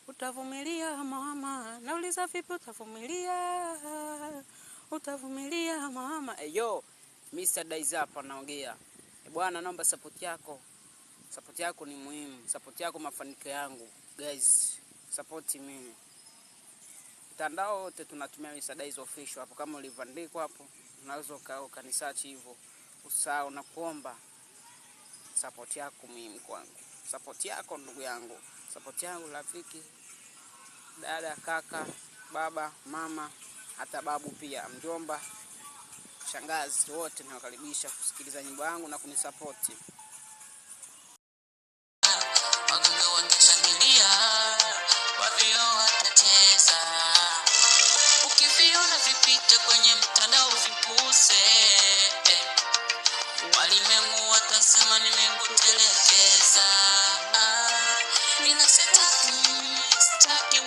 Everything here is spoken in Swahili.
Utavumilia mama, nauliza vipi utavumilia? Utavumilia mama. Yo, Mr. Daiza hapa naongea. Bwana, naomba support yako. Support yako ni muhimu. Support yako mafanikio yangu. Guys, support mimi. Mtandao wote tunatumia Mr. Daiza official hapo, kama ulivyoandikwa hapo. Unaweza ukanisearch hivyo. Usahau na kuomba support yako muhimu kwangu. Support yako ndugu yangu. Support yangu rafiki, dada, kaka, baba, mama, hata babu pia, mjomba, shangazi, wote nawakaribisha kusikiliza nyimbo yangu na kunisupport. Wagonga watashangilia, wavio watacheza. Ukiviona vipite kwenye mtandao vipuse, walimwengu watasema nimekutelekeza. Ninasema sitaki